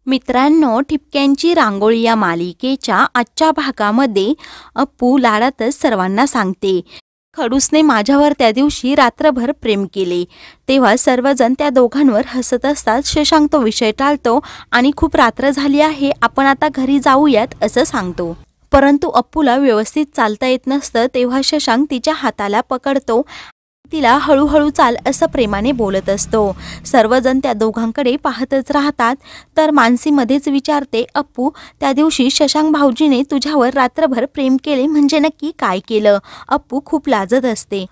मित्रांनो, ठिपक्यांची रांगोळी या मालिकेच्या आजच्या भागामध्ये अप्पू लाडातच सर्वांना सांगते, खडूसने माझ्यावर त्या दिवशी रात्रभर प्रेम केले। तेव्हा सर्वजण त्या दोघांवर हसत असतात। शशांक तो विषय टाळतो आणि खूप रात्र झाली आहे, आपण आता घरी जाऊयात असं सांगतो। परंतु अप्पूला व्यवस्थित चालता येत नसतं। तेव्हा शशांक तिच्या हाताला पकडतो, तिला हळूहळू चाल असं प्रेमाने बोलत असतो। सर्वजण त्या दोघांकडे पाहतच राहतात। तर मानसी मध्येच विचारते, अप्पू, त्या दिवशी शशांक भाऊजीने तुझ्यावर रात्रभर प्रेम केले म्हणजे नक्की काय केलं? अप्पू खूप लाजत असते।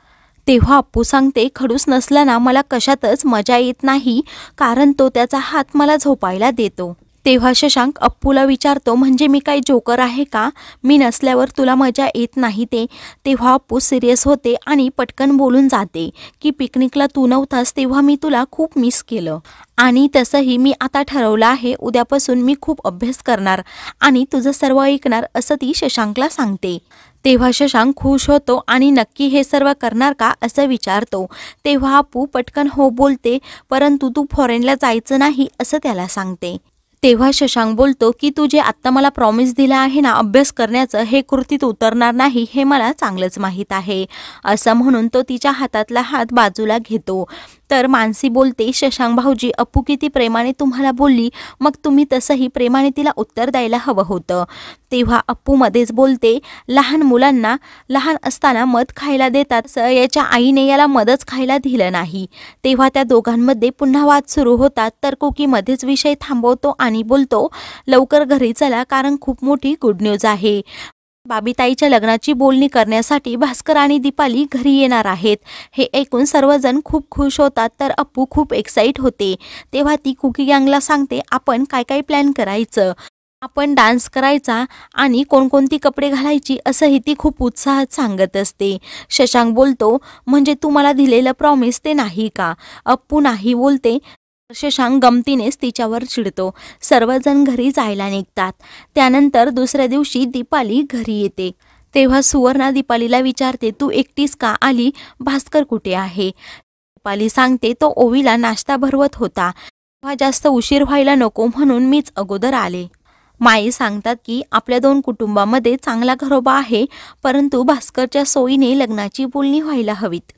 तेव्हा अप्पू सांगते, खडूस नसला ना मला कशातच मजा येत नाही, कारण तो त्याचा हात मला झोपायला देतो। तेव्हा शशांक अप्पूला विचारतो, म्हणजे मी काही जोकर आहे का? मी नसल्यावर तुला मजा येत नाही ते? तेव्हा अप्पू सिरियस होते आणि पटकन बोलून जाते की पिकनिकला तू नव्हतास तेव्हा मी तुला खूप मिस केलं, आणि तसंही मी आता ठरवलं आहे, उद्यापासून मी खूप अभ्यास करणार आणि तुझं सर्व ऐकणार असं ती शशांकला सांगते। तेव्हा शशांक खुश होतो आणि नक्की हे सर्व करणार का असं विचारतो। तेव्हा अप्पू पटकन हो बोलते, परंतु तू फॉरेनला जायचं नाही असं त्याला सांगते। तेव्हा शशांक बोलतो की तू जे आत्ता मला प्रॉमिस दिला आहे ना अभ्यास करण्याचं, हे कृतीत उतरणार नाही हे मला चांगलंच माहीत आहे असं म्हणून तो तिच्या हातातला हात बाजूला घेतो। तर मानसी बोलते, शशांक भाऊजी, अप्पू किती प्रेमाने तुम्हाला बोलली, मग तुम्ही तसंही प्रेमाने तिला उत्तर द्यायला हवं होतं। तेव्हा अप्पू मध्येच बोलते, लहान मुलांना लहान असताना मध खायला देतात, याच्या आईने याला मधच खायला दिलं नाही। तेव्हा त्या दोघांमध्ये पुन्हा वाद सुरू होतात। तर कोकी मध्येच विषय थांबवतो आणि बोलतो, लवकर घरी चला कारण खूप मोठी गुड न्यूज आहे। बाबीताईच्या लग्नाची बोलणी करण्यासाठी भास्कर आणि दीपाली घरी येणार आहेत। हे ऐकून सर्वजण खूप खुश होतात। तर अप्पू खूप एक्साइट होते। तेव्हा ती कुकी गँगला सांगते, आपण काय काय प्लॅन करायचं, आपण डान्स करायचा आणि कोणकोणती कपडे घालायची असंही ती खूप उत्साहात सांगत असते। शशांक बोलतो, म्हणजे तू मला दिलेलं प्रॉमिस ते नाही का? अप्पू नाही बोलते। शशांक गमतीनेच तिच्यावर चिडतो। सर्वजण घरी जायला निघतात। त्यानंतर दुसऱ्या दिवशी दीपाली घरी येते। तेव्हा सुवर्णा दीपालीला विचारते, तू एकटीच का आली? भास्कर कुठे आहे? दीपाली सांगते, तो ओवीला नाश्ता भरवत होता, तेव्हा जास्त उशीर व्हायला नको म्हणून मीच अगोदर आले। माई सांगतात की आपल्या दोन कुटुंबामध्ये चांगला घरोबा आहे, परंतु भास्करच्या सोयीने लग्नाची बोलणी व्हायला हवीत।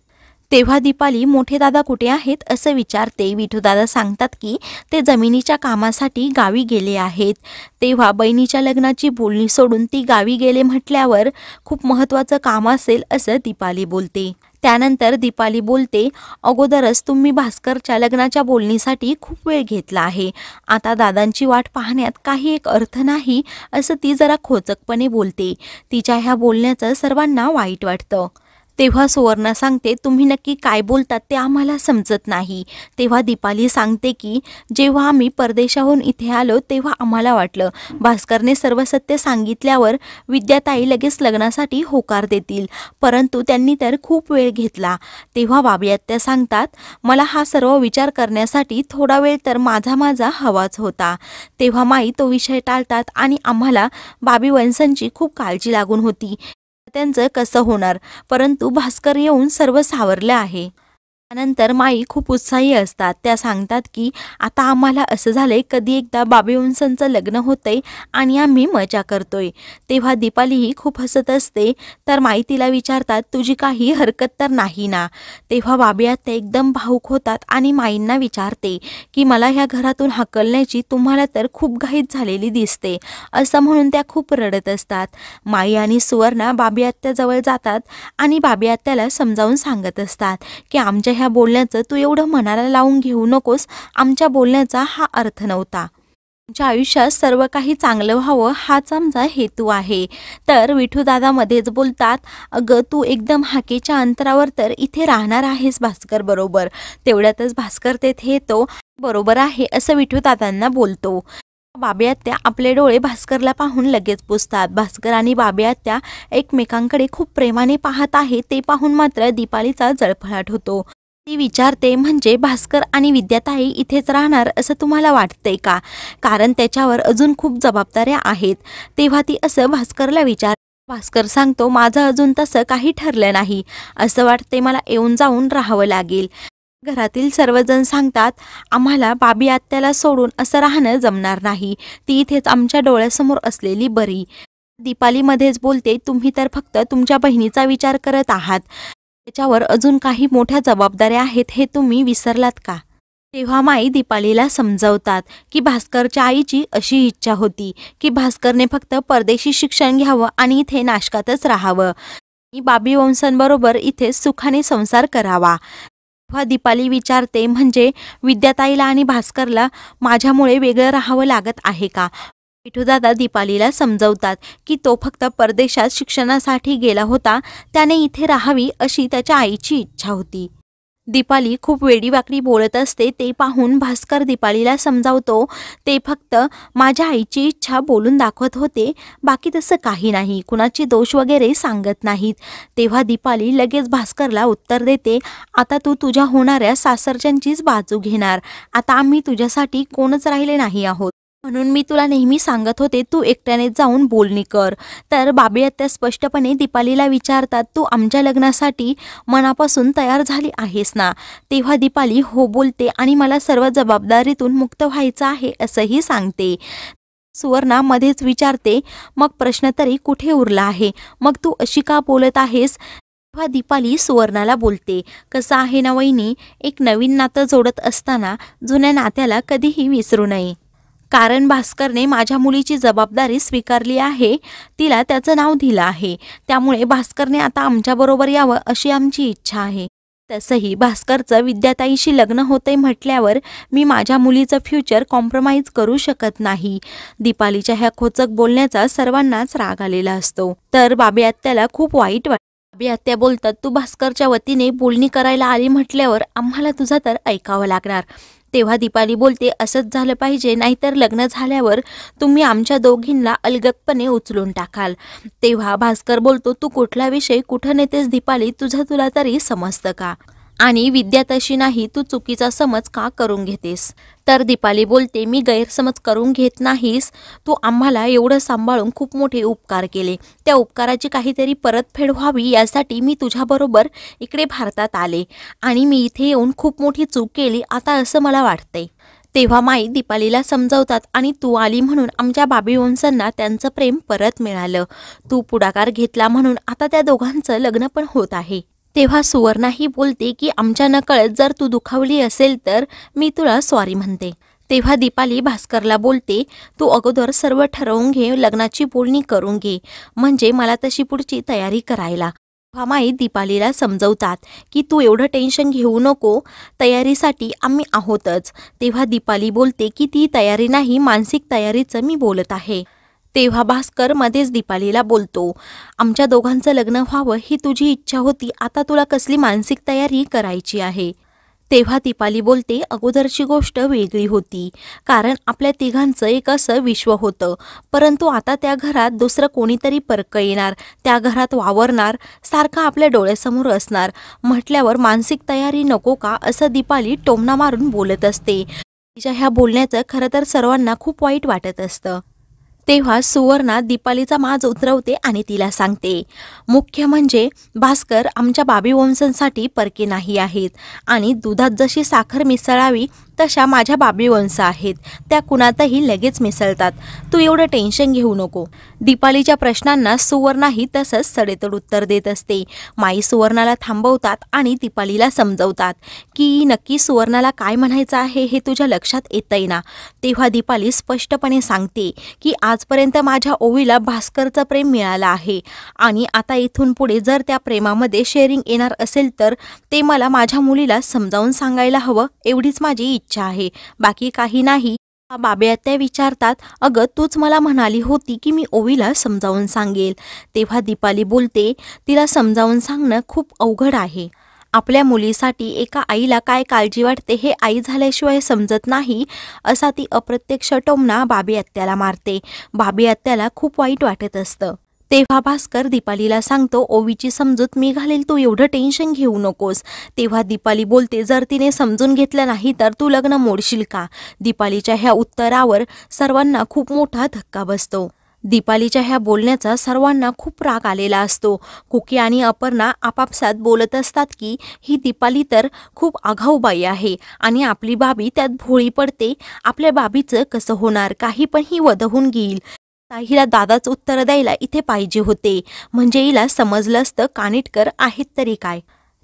तेव्हा दीपाली मोठे दादा कुठे आहेत असं विचारते। विठू दादा सांगतात की ते जमिनीच्या कामासाठी गावी गेले आहेत। तेव्हा बहिणीच्या लग्नाची बोलणी सोडून ती गावी गेले म्हटल्यावर खूप महत्त्वाचं काम असेल असं दीपाली बोलते। त्यानंतर दीपाली बोलते, अगोदरच तुम्ही भास्करच्या लग्नाच्या बोलणीसाठी खूप वेळ घेतला आहे, आता दादांची वाट पाहण्यात काही एक अर्थ नाही असं ती जरा खोचकपणे बोलते। तिच्या ह्या बोलण्याचं सर्वांना वाईट वाटतं। तेव्हा सुवर्णा सांगते, तुम्ही नक्की काय बोलतात ते आम्हाला समजत नाही। तेव्हा दीपाली सांगते की जेव्हा आम्ही परदेशाहून इथे आलो तेव्हा आम्हाला वाटलं भास्करने सर्व सत्य सांगितल्यावर विद्याताई लगेच लग्नासाठी होकार देतील, परंतु त्यांनी तर खूप वेळ घेतला। तेव्हा बाबी आत्या सांगतात, मला हा सर्व विचार करण्यासाठी थोडा वेळ तर माझा हवाच होता। तेव्हा माई तो विषय टाळतात आणि आम्हाला बाबी वंशांची खूप काळजी लागून होती, त्यांचं कसं होणार, परंतु भास्कर येऊन सर्व सावरलं आहे। त्यानंतर माई खूप उत्साही असतात। त्या सांगतात की आता आम्हाला असं झालंय, कधी एकदा बाबी वंशांचं लग्न होतंय आणि आम्ही मजा करतोय। तेव्हा दीपालीही खूप हसत असते। तर माई तिला विचारतात, तुझी काही हरकत तर नाही ना? तेव्हा बाबी आत्या एकदम भावूक होतात आणि माईंना विचारते की मला ह्या घरातून हाकलण्याची तुम्हाला तर खूप घाईत झालेली दिसते असं म्हणून त्या खूप रडत असतात। माई आणि सुवर्णा बाबी आत्याजवळ जातात आणि बाबी आत्याला समजावून सांगत असतात की आमच्या ह्या बोलण्याचं तू एवढं मनाला लावून घेऊ नकोस, आमच्या बोलण्याचा हा अर्थ नव्हता, आमच्या आयुष्यात सर्व काही चांगलं व्हावं हाच आमचा हेतू आहे। तर विठू दादा मध्येच बोलतात, अगं तू एकदम हाकेच्या अंतरावर तर इथे राहणार आहेस भास्कर बरोबर। तेवढ्यातच भास्कर तेथे येतो। बरोबर आहे असं विठू दादांना बोलतो। बाबी आत्या आपले डोळे भास्करला पाहून लगेच पुसतात। भास्कर आणि बाबी आत्या एकमेकांकडे खूप प्रेमाने पाहत आहे ते पाहून मात्र दीपालीचा जळफळाट होतो। ती विचारते, म्हणजे भास्कर आणि विद्याताई इथेच राहणार असं तुम्हाला वाटतंय का? कारण त्याच्यावर अजून खूप जबाबदाऱ्या आहेत। तेव्हा ती असं भास्करला विचार, भास्कर सांगतो, माझं अजून तसं काही ठरलं नाही, असं वाटते मला येऊन जाऊन राहावं लागेल। घरातील सर्वजण सांगतात, आम्हाला बाबी आत्याला सोडून असं राहणं जमणार नाही. ती इथेच आमच्या डोळ्यासमोर असलेली बरी. दीपाली मध्येच बोलते, तुम्ही तर फक्त तुमच्या बहिणीचा विचार करत आहात. त्याच्यावर अजून काही मोठ्या जबाबदाऱ्या आहेत हे तुम्ही विसरलात का? तेव्हा माई दीपालीला समजावतात की भास्करच्या आईची अशी इच्छा होती की भास्करने फक्त परदेशी शिक्षण घ्यावं आणि इथे नाशकातच राहावं. बाबी वंशांबरोबर इथे सुखाने संसार करावा. तेव्हा दीपाली विचारते, म्हणजे विद्याताईला आणि भास्करला माझ्यामुळे वेगळं राहावं लागत आहे का? विठूदादा दीपालीला समजवतात की तो फक्त परदेशात शिक्षणासाठी गेला होता, त्याने इथे राहावी अशी त्याच्या आईची इच्छा होती. दीपाली खूप वेडीवाकडी बोलत असते ते पाहून भास्कर दीपालीला समजावतो, ते फक्त माझ्या आईची इच्छा बोलून दाखवत होते, बाकी तसं काही नाही, कुणाची दोष वगैरे सांगत नाहीत. तेव्हा दीपाली लगेच भास्करला उत्तर देते, आता तू तुझ्या होणाऱ्या सासरच्यांचीच बाजू घेणार. आता आम्ही तुझ्यासाठी कोणच राहिले नाही आहोत, म्हणून मी तुला नेहमी सांगत होते तू एकट्याने जाऊन बोलणी कर. तर बाबी आत्या स्पष्टपणे दीपालीला विचारतात, तू आमच्या लग्नासाठी मनापासून तयार झाली आहेस ना? तेव्हा दीपाली हो बोलते आणि मला सर्व जबाबदारीतून मुक्त व्हायचं आहे असंही सांगते. सुवर्णा मध्येच विचारते, मग प्रश्न तरी कुठे उरला आहे? मग तू अशी का बोलत आहेस? तेव्हा दीपाली सुवर्णाला बोलते, कसं आहे ना वहिनी, एक नवीन नातं जोडत असताना जुन्या नात्याला कधीही विसरू नये. कारण भास्करने माझ्या मुलीची जबाबदारी स्वीकारली आहे, तिला त्याचं नाव दिलं आहे. त्यामुळे भास्करने आता आमच्याबरोबर यावं अशी आमची इच्छा आहे. तसंही भास्करचं विद्याताईशी लग्न होते म्हटल्यावर मी माझ्या मुलीचं फ्युचर कॉम्प्रोमाइज करू शकत नाही. दीपालीच्या ह्या खोचक बोलण्याचा सर्वांनाच राग आलेला असतो. तर बाबी आत्याला खूप वाईट वाटतं. बाबी आत्या बोलतात, तू भास्करच्या वतीने बोलणी करायला आली म्हटल्यावर आम्हाला तुझं तर ऐकावं लागणार. तेव्हा दीपाली बोलते, असंच झालं पाहिजे, नाहीतर लग्न झाल्यावर तुम्ही आमच्या दोघींना अलगदपणे उचलून टाकाल. तेव्हा भास्कर बोलतो, तू कुठला विषय कुठं नेतेस दीपाली, तुला तरी समजतं का? आणि विद्या तशी नाही, तू चुकीचा समज का करून घेतेस? तर दीपाली बोलते, मी गैरसमज करून घेत नाहीस, तू आम्हाला एवढं सांभाळून खूप मोठे उपकार केले, त्या उपकाराची काहीतरी परतफेड व्हावी यासाठी मी तुझ्याबरोबर इकडे भारतात आले आणि मी इथे येऊन खूप मोठी चूक केली आता असं मला वाटतंय. तेव्हा माई दीपालीला समजावतात, आणि तू आली म्हणून आमच्या बाबी वंशांना त्यांचं प्रेम परत मिळालं. तू पुढाकार घेतला म्हणून आता त्या दोघांचं लग्न पण होत आहे. तेव्हा सुवर्णाही बोलते की आमच्या नकळत जर तू दुखावली असेल तर मी तुला सॉरी म्हणते. तेव्हा दीपाली भास्करला बोलते, तू अगोदर सर्व ठरवून घे, लग्नाची बोलणी करून घे, म्हणजे मला तशी पुढची तयारी करायला. तेव्हा माई दीपालीला समजवतात की तू एवढं टेन्शन घेऊ नको, तयारीसाठी आम्ही आहोतच. तेव्हा दीपाली बोलते की ती तयारी नाही, मानसिक तयारीचं मी बोलत आहे. तेव्हा भास्कर मध्येच दीपालीला बोलतो, आमच्या दोघांचं लग्न व्हावं ही तुझी इच्छा होती, आता तुला कसली मानसिक तयारी करायची आहे? तेव्हा दीपाली बोलते, अगोदरची गोष्ट वेगळी होती, कारण आपल्या तिघांचं एक असं विश्व होतं, परंतु आता त्या घरात दुसरं कोणीतरी परकं येणार, त्या घरात वावरणार, सारखं आपल्या डोळ्यासमोर असणार म्हटल्यावर मानसिक तयारी नको का, असं दीपाली टोमणा मारून बोलत असते. तिच्या ह्या बोलण्याचं खरं तर सर्वांना खूप वाईट वाटत असतं. तेव्हा सुवर्णा दीपालीचा माज उतरवते आणि तिला सांगते, मुख्य म्हणजे भास्कर आमच्या बाबी वंशांसाठी परके नाही आहेत, आणि दुधात जशी साखर मिसळावी तशा माझ्या बाबी वंश आहेत, त्या कुणातही लगेच मिसळतात. तू एवढं टेन्शन घेऊ नको. दीपालीच्या प्रश्नांना सुवर्णाही तसंच सडेतोड उत्तर देत असते. माई सुवर्णाला थांबवतात आणि दीपालीला समजवतात की नक्की सुवर्णाला काय म्हणायचं आहे हे तुझ्या लक्षात येतंय ना? तेव्हा दीपाली स्पष्टपणे सांगते की आजपर्यंत माझ्या ओवीला भास्करचं प्रेम मिळालं आहे, आणि आता इथून पुढे जर त्या प्रेमामध्ये शेअरिंग येणार असेल तर ते मला माझ्या मुलीला समजावून सांगायला हवं, एवढीच माझी इच्छा आहे, बाकी काही नाही. बाबी आत्या विचारतात, अगं तूच मला म्हणाली होती की मी ओवीला समजावून सांगेल. तेव्हा दीपाली बोलते, तिला समजावून सांगणं खूप अवघड आहे. आपल्या मुलीसाठी एका आईला काय काळजी वाटते हे आई झाल्याशिवाय समजत नाही, असा ती अप्रत्यक्ष टोमणा बाबी आत्याला मारते. बाबी आत्याला खूप वाईट वाटत असतं. तेव्हा भास्कर दीपालीला सांगतो, ओवीची समजूत मी घालेल, तू एवढं टेन्शन घेऊ नकोस. तेव्हा दीपाली बोलते, जर तिने समजून घेतलं नाही तर तू लग्न मोडशील का? दीपालीच्या ह्या उत्तरावर सर्वांना खूप मोठा धक्का बसतो. दीपालीच्या ह्या बोलण्याचा सर्वांना खूप राग आलेला असतो। कुकी आणि अपर्णा आपापसात बोलत असतात की ही दीपाली तर खूप आगाऊ बाई आहे आणि आपली बाबी त्यात भोळी पडते। आपल्या बाबीचं कसं होणार, काही पण ही वदवून घेईल। हिला दादाच उत्तर द्यायला इथे पाहिजे होते, म्हणजे हिला समजलं असतं कानिटकर आहेत तरी काय।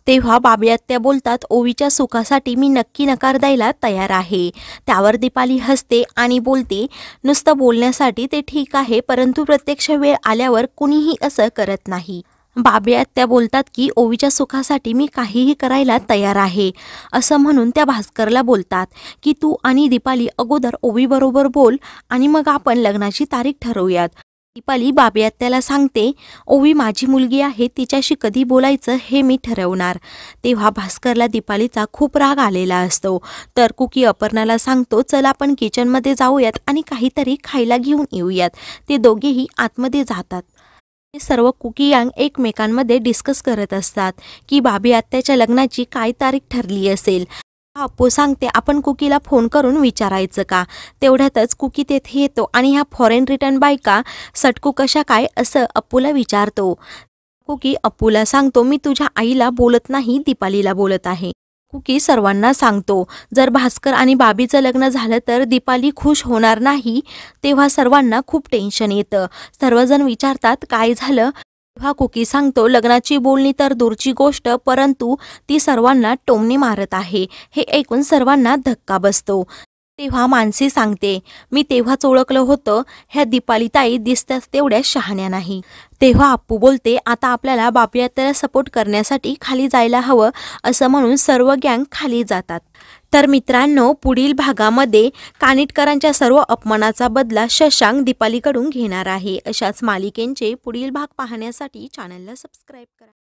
तेव्हा बाबी आत्या बोलतात, ओवीच्या सुखासाठी मी नक्की नकार द्यायला तयार आहे। त्यावर दीपाली हसते आणि बोलते, नुसतं बोलण्यासाठी ते ठीक आहे, परंतु प्रत्यक्ष वेळ आल्यावर कुणीही असं करत नाही। बाबी आत्या बोलतात की ओवीच्या सुखासाठी मी काहीही करायला तयार आहे। असं म्हणून त्या भास्करला बोलतात की तू आणि दीपाली अगोदर ओवीबरोबर बोल आणि मग आपण लग्नाची तारीख ठरवूयात। दीपाली बाबी आत्याला सांगते, ओवी माझी मुलगी आहे, तिच्याशी कधी बोलायचं हे मी ठरवणार। तेव्हा भास्करला दीपालीचा खूप राग आलेला असतो। तर कुकी अपर्णाला सांगतो, चल आपण किचनमध्ये जाऊयात आणि काहीतरी खायला घेऊन येऊयात। ते दोघेही आतमध्ये जातात। हे सर्व कुकी यांग एकमेकांमध्ये डिस्कस करत असतात की बाबी आत्याच्या लग्नाची काय तारीख ठरली असेल। अप्पू सांगते, आपण कुकीला फोन करून विचारायचं का। तेवढ्यातच कुकी तेथे येतो आणि ह्या फॉरेन रिटर्न बायका सटकू कशा काय असं अप्पूला विचारतो। कुकी अप्पूला सांगतो, मी तुझ्या आईला बोलत नाही, दीपालीला बोलत आहे। कुकी सर्वांना सांगतो, जर भास्कर आणि बाबीचं लग्न झालं तर दीपाली खुश होणार नाही। तेव्हा सर्वांना खूप टेन्शन येतं। सर्वजण विचारतात काय झालं। तेव्हा कुकी सांगतो, लग्नाची बोलणी तर दूरची गोष्ट, परंतु ती सर्वांना टोमणे मारत आहे। हे ऐकून सर्वांना धक्का बसतो। तेव्हा मानसी सांगते, मी तेव्हाच ओळखलं होतं, ह्या दीपाली ताई दिसतात तेवढ्या शहाण्या नाही। तेव्हा अप्पू बोलते, आता आपल्याला बाबी आत्याला सपोर्ट करण्यासाठी खाली जायला हवं। असं म्हणून सर्व गँग खाली जातात। तर मित्रांनो, पुढील भागामध्ये कानिटकरांच्या सर्व अपमानाचा बदला शशांक दीपालीकडून घेणार आहे। अशाच मालिकेंचे पुढील भाग पाहण्यासाठी चॅनलला सबस्क्राईब करा।